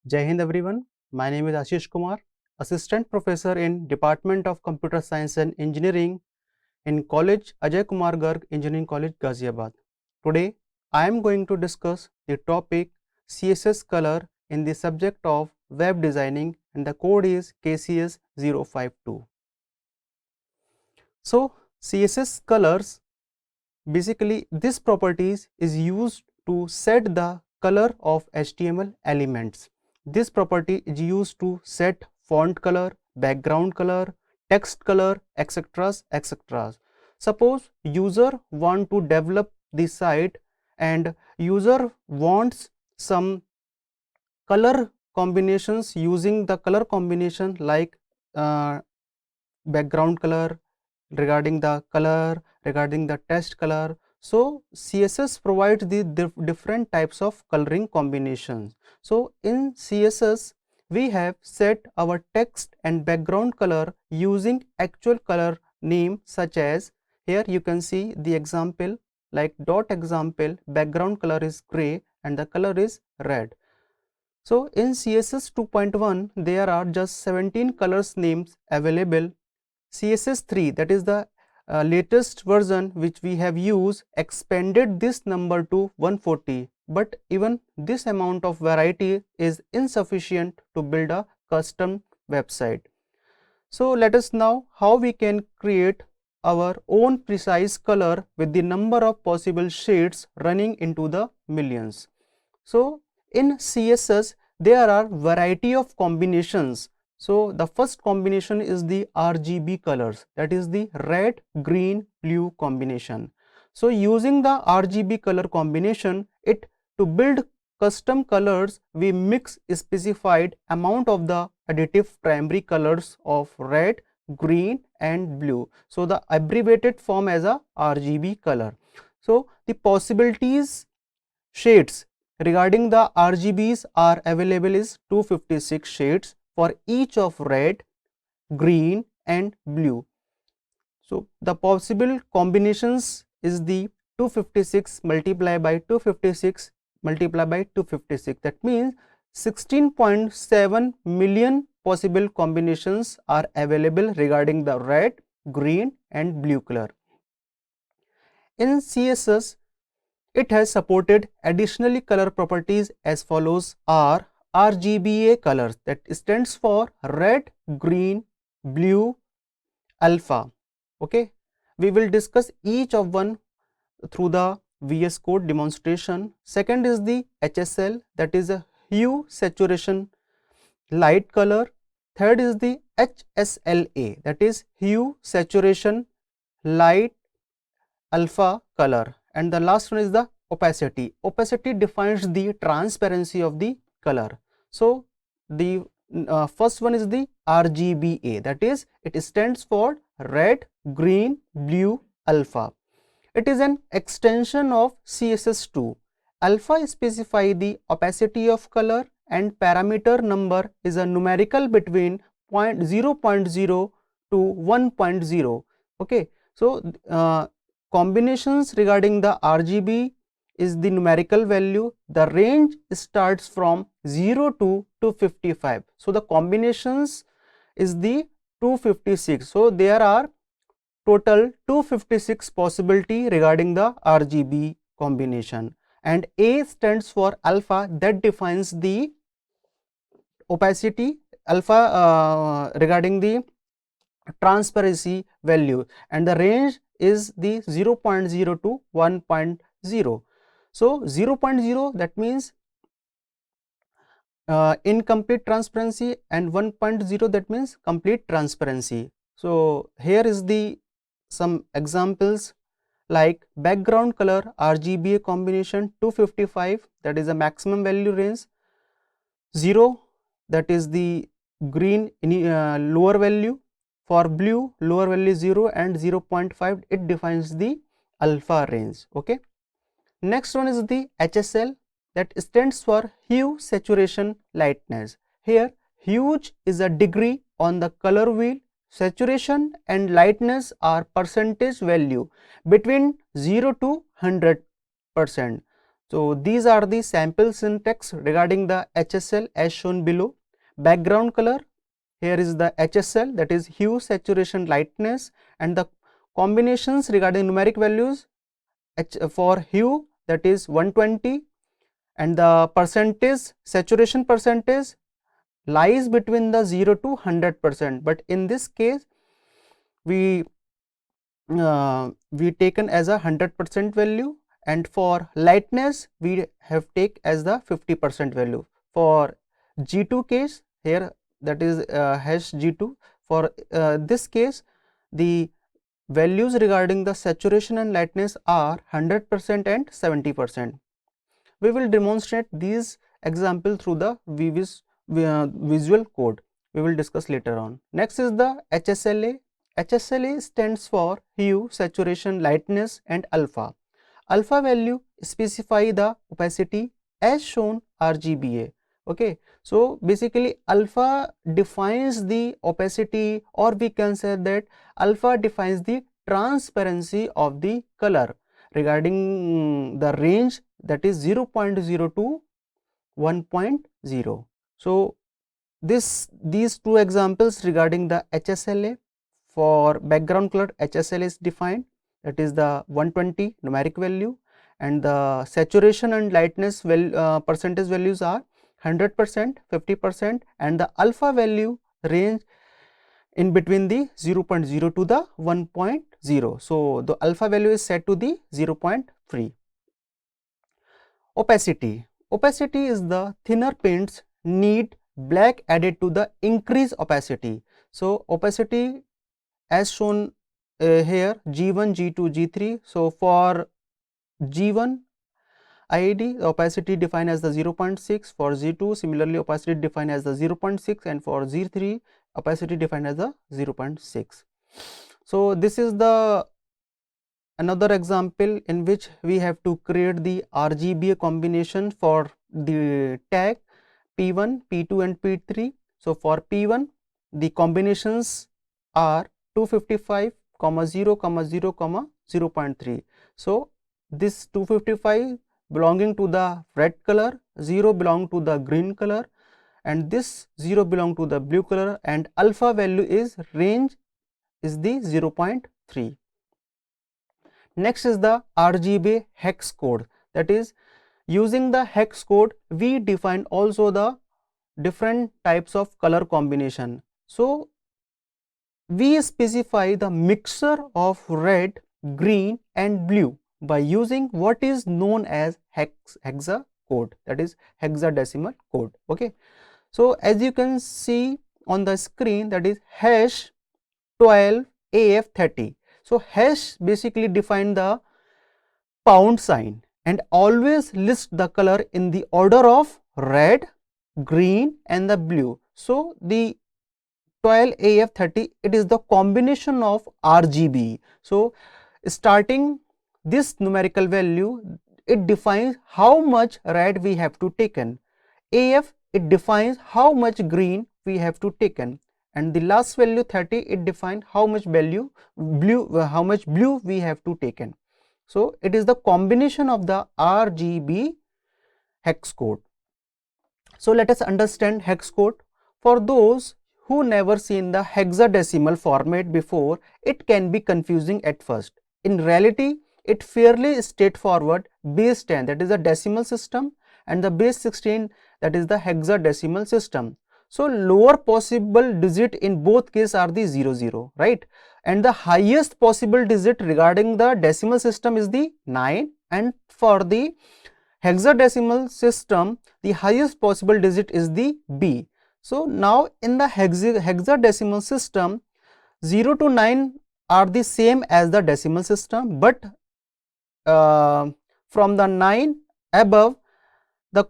Jai Hind everyone. My name is Ashish Kumar, Assistant Professor in Department of Computer Science and Engineering in College Ajay Kumar Garg Engineering College Ghaziabad. Today I am going to discuss the topic CSS color in the subject of web designing and the code is KCS 052. So CSS colors, basically this properties is used to set the color of HTML elements. This property is used to set font color, background color, text color, etc. etc. Suppose user want to develop the site and user wants some color combinations using the color combination like background color, regarding the text color. So CSS provides the different types of coloring combinations. So in CSS we have set our text and background color using actual color name, such as here you can see the example like dot example, background color is gray and the color is red. So in CSS 2.1 there are just 17 colors names available. CSS 3, that is the latest version which we have used, expanded this number to 140, but even this amount of variety is insufficient to build a custom website. So let us know how we can create our own precise color with the number of possible shades running into the millions. So in CSS there are variety of combinations. So the first combination is the RGB colors, that is the red, green, blue combination. So using the RGB color combination, to build custom colors we mix specified amount of the additive primary colors of red, green and blue. So the abbreviated form as a RGB color. So the possibilities shades regarding the RGBs are available is 256 shades for each of red, green and blue. So the possible combinations is the 256 multiplied by 256 multiplied by 256. That means 16.7 million possible combinations are available regarding the red, green and blue color. In CSS it has supported additionally color properties as follows are RGBA colors, that stands for red, green, blue, alpha. Okay, we will discuss each of one through the VS Code demonstration. Second is the HSL, that is a hue, saturation, light color. Third is the HSLA, that is hue, saturation, light, alpha color. And the last one is the opacity. Opacity defines the transparency of the color. So the first one is the RGBA, that is it stands for red, green, blue, alpha. It is an extension of CSS2. Alpha specify the opacity of color and parameter number is a numerical between 0.0 to 1.0. Okay, so combinations regarding the RGB is the numerical value. The range starts from 0 to 255. So the combinations is the 256. So there are total 256 possibility regarding the RGB combination, and A stands for alpha, that defines the opacity, alpha regarding the transparency value, and the range is the 0.0 to 1.0. So 0.0 that means incomplete transparency, and 1.0 that means complete transparency. So here is the some examples like background color RGBA combination 255, that is a maximum value range, 0 that is the green lower value, for blue lower value 0 and 0.5 it defines the alpha range. Okay, next one is the HSL, that stands for hue, saturation, lightness. Here hue is a degree on the color wheel, saturation and lightness are percentage value between 0 to 100%. So these are the sample syntax regarding the HSL as shown below. Background color, here is the HSL, that is hue, saturation, lightness, and the combinations regarding numeric values. For hue, that is 120, and the percentage, saturation percentage lies between the 0 to 100%, but in this case we taken as a 100% value, and for lightness we have take as the 50% value. For G2 case, here that is hash G2, for this case the values regarding the saturation and lightness are 100% and 70%. We will demonstrate these example through the visual code. We will discuss later on. Next is the HSLA. HSLA stands for hue, saturation, lightness, and alpha. Alpha value specify the opacity as shown RGBA. Okay, so basically alpha defines the opacity, or we can say that alpha defines the transparency of the color regarding the range, that is 0.0 to 1.0. So these two examples regarding the HSLA. For background color, HSL is defined, that is the 120 numeric value, and the saturation and lightness percentage values are 100%, 50%, and the alpha value range in between the 0.0 to the 1.0. So the alpha value is set to the 0.3. Opacity. Opacity is the thinner paints need black added to the increase opacity. So opacity as shown here, G1, G2, G3. So for G1 IED, the opacity defined as the 0.6, for G2 similarly opacity defined as the 0.6, and for G3 opacity defined as the 0.6. So this is the another example in which we have to create the RGBA combination for the tag P1, P2 and P3. So for P1 the combinations are 255, 0, 0, 0.3. So this 255 belonging to the red color, 0 belong to the green color, and this 0 belong to the blue color, and alpha value is range is the 0.3. Next is the RGB hex code, that is using the hex code we define also the different types of color combination. So we specify the mixture of red, green and blue by using what is known as hexa code, that is hexadecimal code. Okay, so as you can see on the screen, that is hash 12 AF30. So hash basically define the pound sign and always list the color in the order of red, green and the blue. So the 12 AF30, it is the combination of RGB. So starting this numerical value, it defines how much red we have to taken. AF, it defines how much green we have to taken, and the last value 30, it defines how much value blue we have to taken. So it is the combination of the RGB hex code. So let us understand hex code. For those who never seen the hexadecimal format before, it can be confusing at first. In reality, it fairly straightforward. Base 10, that is the decimal system, and the base 16, that is the hexadecimal system. So lower possible digit in both cases are the 00, right? And the highest possible digit regarding the decimal system is the 9, and for the hexadecimal system the highest possible digit is the B. So now in the hexadecimal system, 0 to 9 are the same as the decimal system, but from the 9 above, the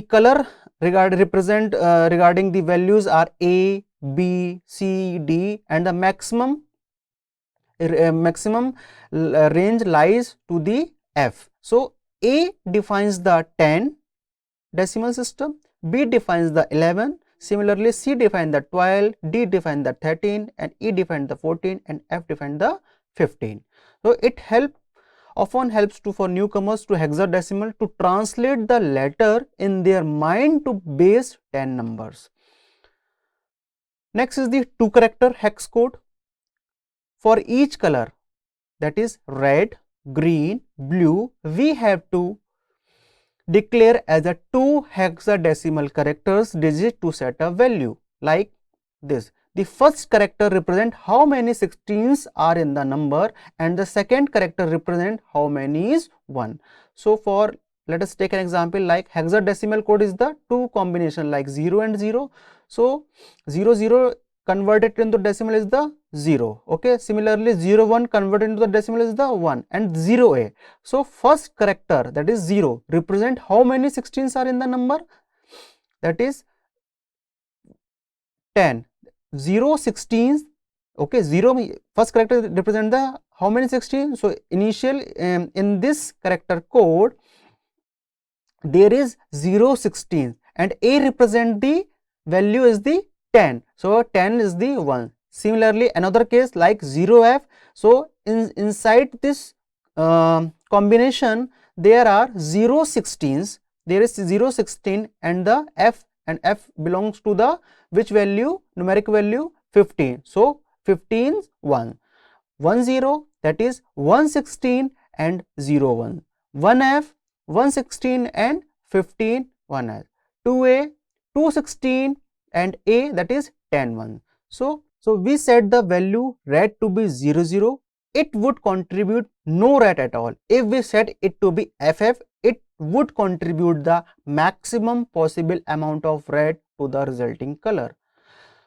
color regarding the values are A, B, C, D, and the maximum range lies to the F. So A defines the 10 decimal system, B defines the 11, similarly C defines the 12, D defines the 13, and E defines the 14, and F defines the 15. So it helps often helps for newcomers to hexadecimal to translate the letter in their mind to base 10 numbers. Next is the 2-character hex code. For each color, that is red, green, blue, we have to declare as a 2 hexadecimal characters digit to set a value like this. The first character represent how many 16s are in the number, and the second character represent how many is 1. So for, let us take an example like hexadecimal code is the 2 combination like 0 and 0. So 00 converted into decimal is the 0. Okay, similarly 01 converted into the decimal is the 1, and 0a. So first character, that is 0, represent how many 16s are in the number, that is 10. 0 16, okay, 0 first character represent the how many 16. So initial in this character code there is 0 16 and a represent the value is the 10. So 10 is the 1. Similarly another case like 0f. So inside this combination there are 0 16s, there is 0 16 and the f, and f belongs to the which value, numeric value 15. So 15 1, 1 0, that is 116 and 0 1, 1f 116 and 15 1f, 2a 216 and a, that is 10 1. So we set the value red to be 00, it would contribute no red at all. If we set it to be ff, it would contribute the maximum possible amount of red to the resulting color.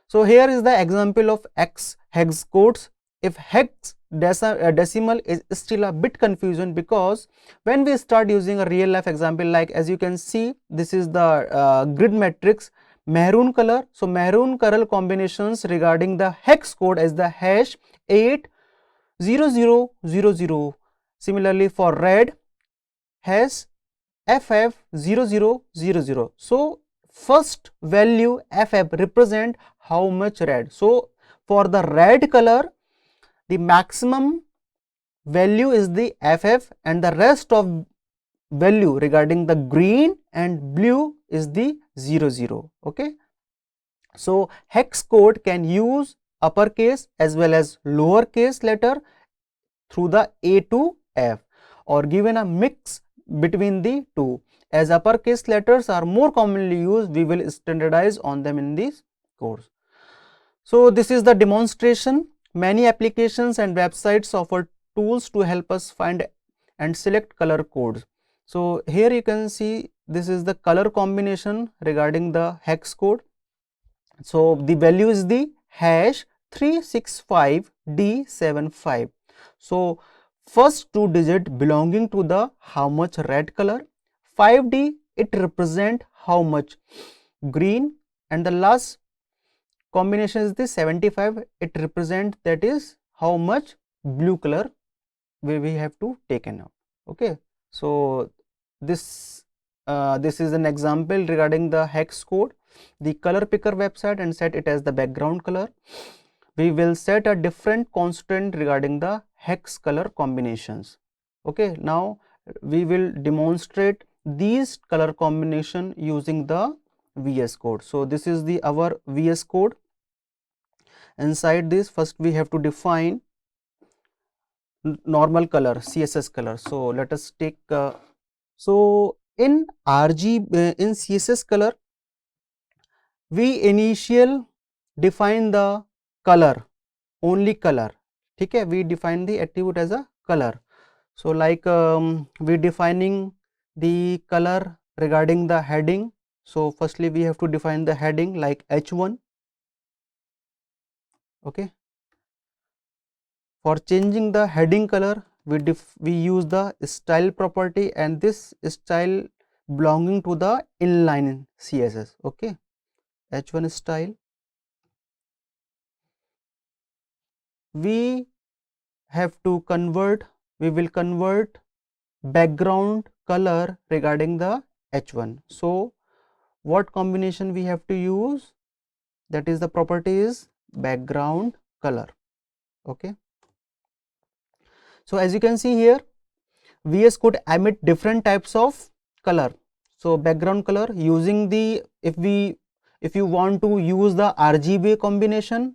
So here is the example of X hex codes. If hex decimal is still a bit confusion, because when we start using a real life example, like as you can see, this is the grid matrix, maroon color. So maroon color combinations regarding the hex code as the hash 80000. Similarly for red, hash FF0000. So first value FF represent how much red. So for the red color, the maximum value is the FF, and the rest of value regarding the green and blue is the 00. Okay. So hex code can use uppercase as well as lowercase letter through the A to F, or given a mix between the two. As uppercase letters are more commonly used, we will standardize on them in this course. So this is the demonstration. Many applications and websites offer tools to help us find and select color codes. So here you can see this is the color combination regarding the hex code. So the value is the hash 365D75. So first 2 digit belonging to the how much red color, 5D it represent how much green, and the last combination is the 75, it represent that is how much blue color we have to taken out. Okay. So this is an example regarding the hex code. The color picker website and set it as the background color. We will set a different constant regarding the hex color combinations. Okay, now we will demonstrate these color combination using the VS code. So this is the our VS code. Inside this, first we have to define normal color, CSS color. So let us take so in in CSS color, we initial define the color, only color. Okay, we define the attribute as a color. So like we defining the color regarding the heading. So firstly we have to define the heading like H1. Okay. For changing the heading color, we use the style property, and this style belonging to the inline CSS. Okay, H1 style. We have to convert, we will convert background color regarding the H1. So what combination we have to use? That is the property is background color. Okay. So as you can see here, VS could emit different types of color. So background color using the, if you want to use the RGB combination,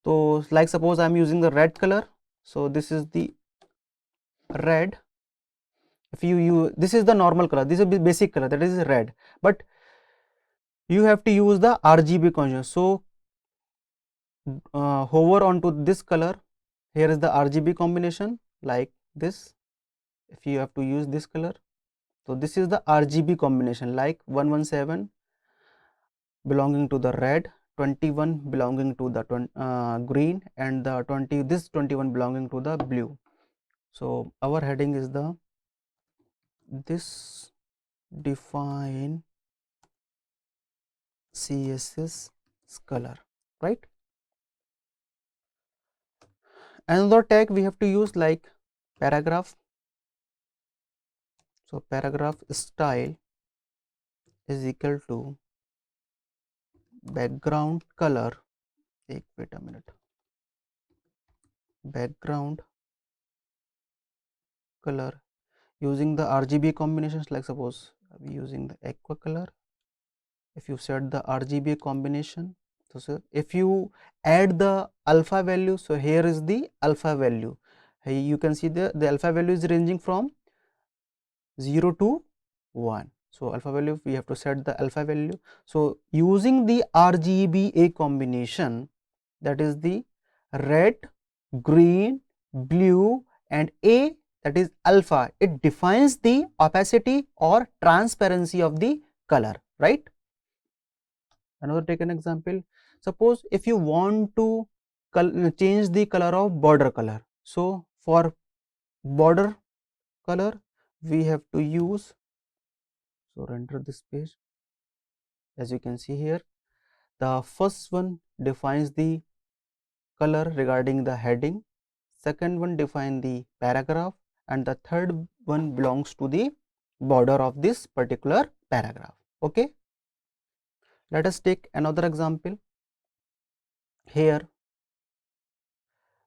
so like suppose I am using the red color, so this is the red. If you use, this is the normal color, this is the basic color, that is red, but you have to use the RGB combination. So hover onto this color, here is the RGB combination like this. If you have to use this color, so this is the RGB combination like 117 belonging to the red, 21 belonging to the green, and the 21 belonging to the blue. So our heading is the this define CSS color, right? Another tag we have to use like paragraph. So paragraph style is equal to background color. Wait a minute. Background color using the RGB combinations, like suppose using the aqua color. If you set the RGB combination, so if you add the alpha value, so here is the alpha value. Here you can see the alpha value is ranging from 0 to 1. So alpha value, we have to set the alpha value. So using the RGBA combination, that is the red, green, blue and A, that is alpha, it defines the opacity or transparency of the color, right? Another, take an example. Suppose if you want to change the color of border color. So for border color we have to use, so render this page. As you can see here, the first one defines the color regarding the heading, second one define the paragraph, and the third one belongs to the border of this particular paragraph. Okay, let us take another example. Here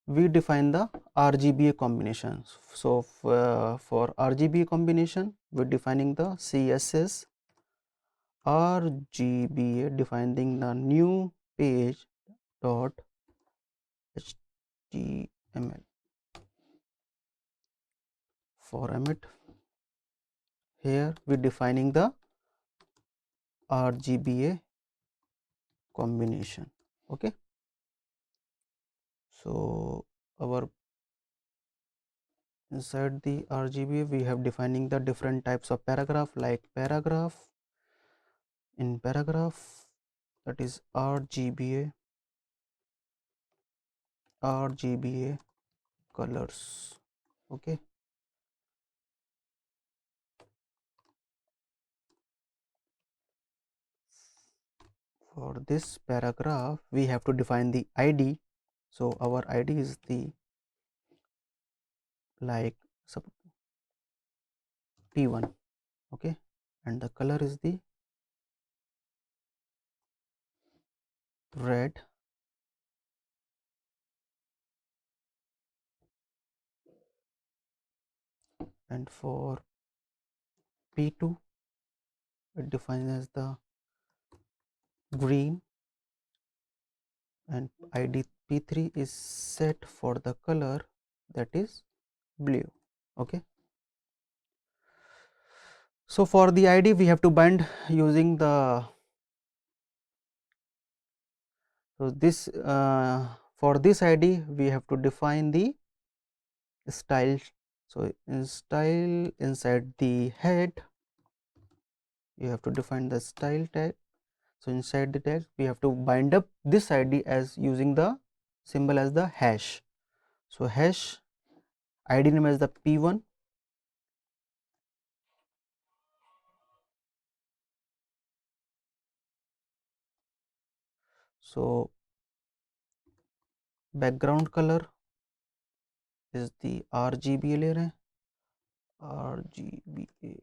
we define the RGBA combinations. So for RGBA combination, we're defining the CSS RGBA, defining the new page dot HTML format. Here we defining the RGBA combination. Okay, so our inside the RGBA we have defining the different types of paragraph, like paragraph, in paragraph, that is RGBA colors. Okay, for this paragraph we have to define the ID. So our ID is the like P1. Okay, and the color is the red, and for P2 it defines as the green, and ID P3 is set for the color, that is blue. Okay, so for the ID we have to bind using the, so this for this ID we have to define the style. So in style, inside the head you have to define the style tag. So inside the tag we have to bind up this ID as using the symbol as the hash. So hash ID name as the P1, so background color is the RGBA layer, RGBA.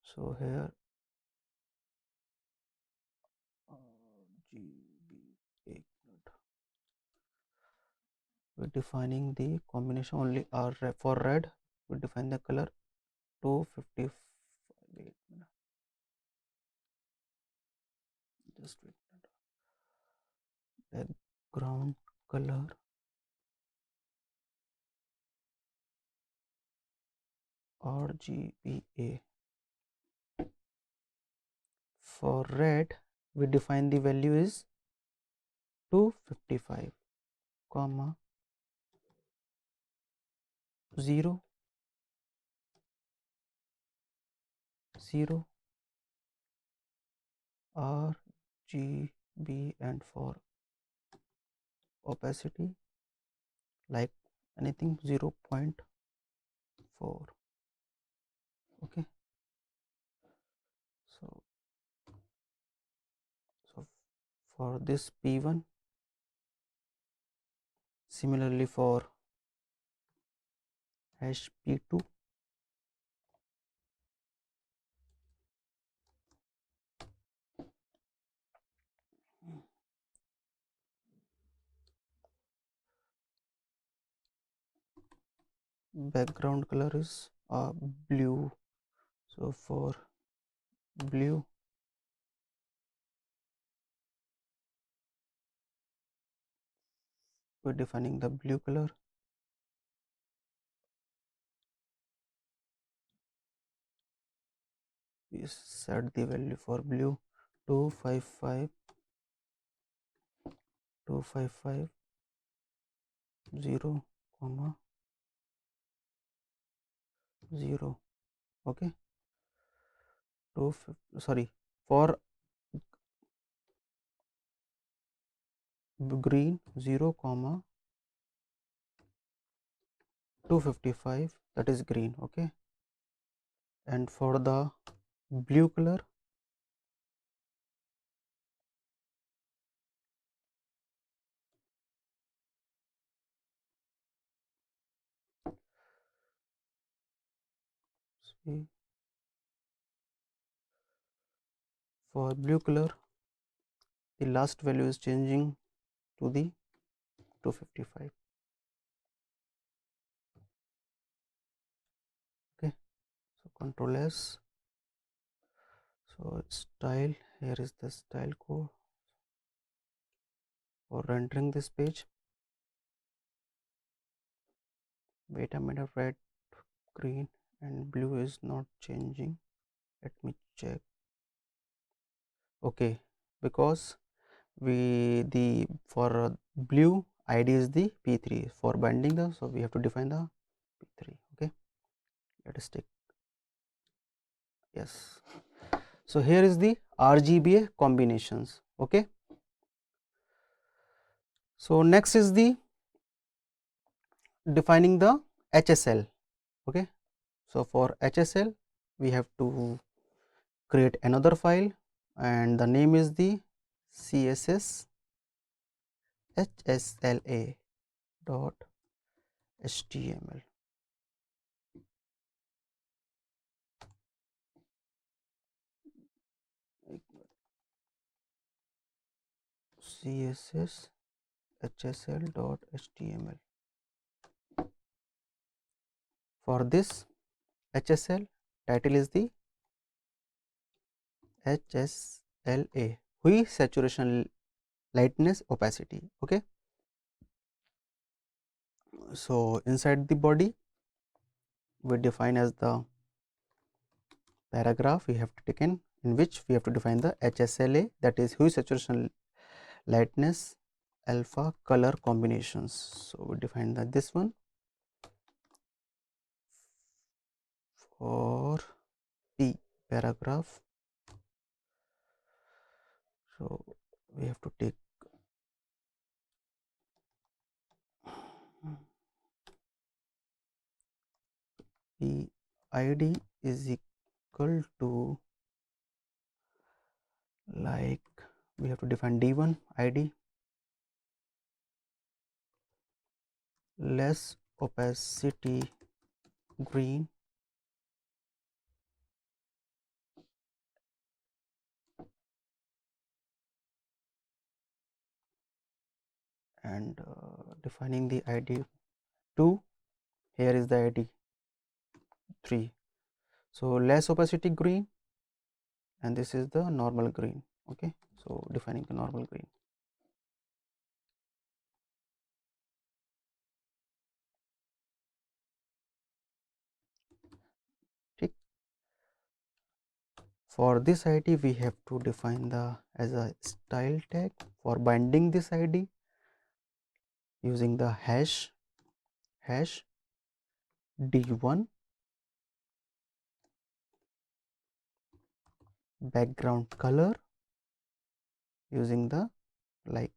So here RGBA, we're defining the combination only for red. We define the color 255. Wait a minute. Just wait a minute. Background color RGBA. For red, we define the value is 255, comma 0 0 RGB, and for opacity like anything 0.4. Okay, so for this P1, similarly for hash P2, background color is blue. So for blue, we're defining the blue color. We set the value for blue 255 0, comma 0. Okay, sorry, for green 0, comma 255, that is green. Okay, and for the blue color, see, for blue color the last value is changing to the 255. Okay, so control S. So style, here is the style code for rendering this page. Wait a minute, red, green and blue is not changing. Let me check. Okay, because the for blue ID is the P3 for binding the, so we have to define the P3. Okay, let us take, yes. So here is the RGBA combinations. Okay, so next is the defining the HSL. Okay, so for HSL we have to create another file and the name is the CSS HSLA dot HTML. CSS HSL dot HTML. For this HSL, title is the HSLA, hue, saturation, lightness, opacity. Okay, so inside the body we define as the paragraph we have to taken, in which we have to define the HSLA, that is hue, saturation, lightness, alpha, color combinations. So we define that this one for P paragraph. So we have to take P ID is equal to, like, we have to define D1 ID less opacity green and defining the ID 2, here is the ID 3. So less opacity green, and this is the normal green. Okay, so defining the normal green. Okay. For this ID we have to define the as a style tag for binding this ID using the hash d1 background color using the like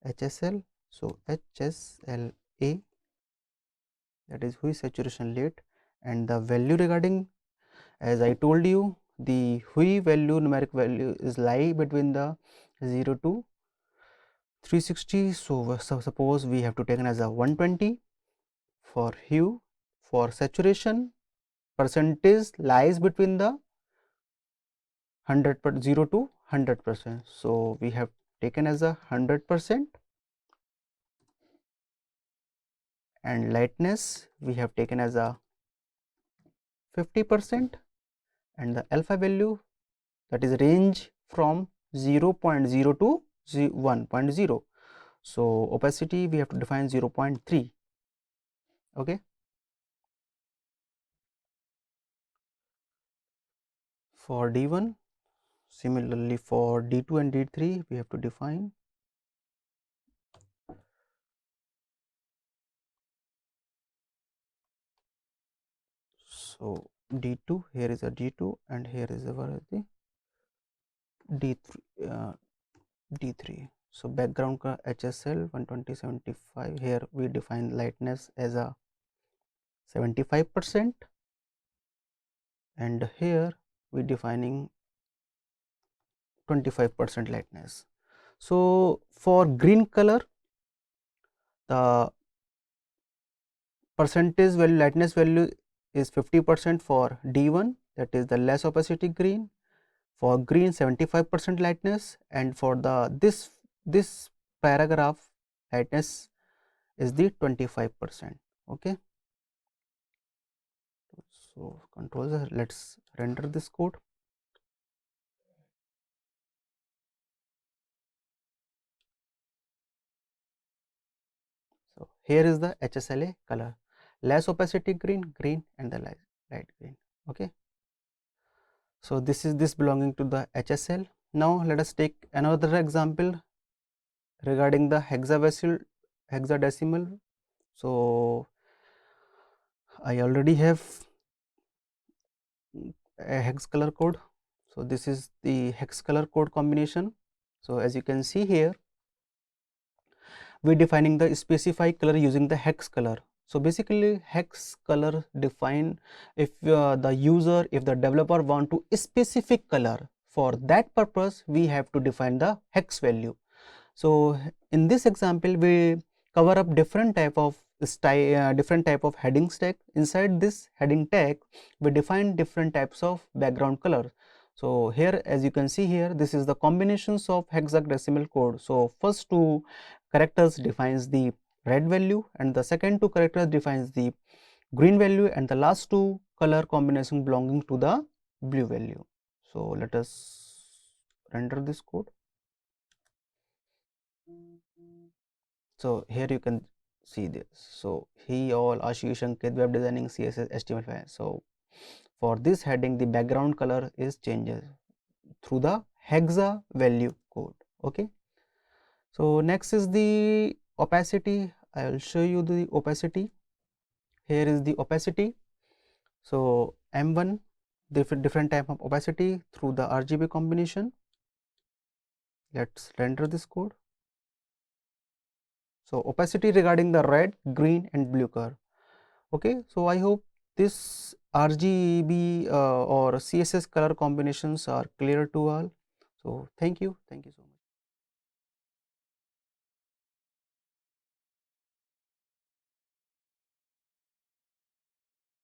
HSL. So HSLA, that is hue saturation rate, and the value regarding, as I told you, the hue value, numeric value is lie between the 0 to 360. So suppose we have to take as a 120 for hue. For saturation, percentage lies between the 0 to 100%. So we have taken as a 100%, and lightness we have taken as a 50%, and the alpha value, that is range from 0.0 to 1.0. So opacity we have to define 0.3. Okay. For D1, similarly for D2 and D3 we have to define. So D2, here is a D2 and here is the D3. D3. So background ka HSL 120/75. Here we define lightness as a 75%, and here we defining 25% lightness. So for green color, the percentage value, lightness value is 50% for D1, that is the less opacity green. For green 75% lightness, and for the this paragraph lightness is the 25%. Okay. So control Z, let's render this code. So here is the HSLA color, less opacity green, and the light green. Okay. So this is this belonging to the HSL. Now let us take another example regarding the hexadecimal. So I already have a hex color code. So this is the hex color code combination. So as you can see here, we defining the specified color using the hex color. So basically hex color define if if the developer want to specific color, for that purpose we have to define the hex value. So in this example we cover up different type of style, different type of heading tag. Inside this heading tag we define different types of background color. So here as you can see here, this is the combinations of hexadecimal code. So first two characters defines the red value, and the second two characters defines the green value, and the last two color combination belonging to the blue value. So let us render this code. So here you can see this. So he all Ashish Ankit web designing CSS HTML5. So for this heading the background color is changes through the hexa value code. Okay. So next is the opacity. I will show you the opacity. Here is the opacity. So M1, different type of opacity through the RGB combination. Let's render this code. So opacity regarding the red, green and blue color. Okay, so I hope this RGB or CSS color combinations are clear to all. So thank you so much.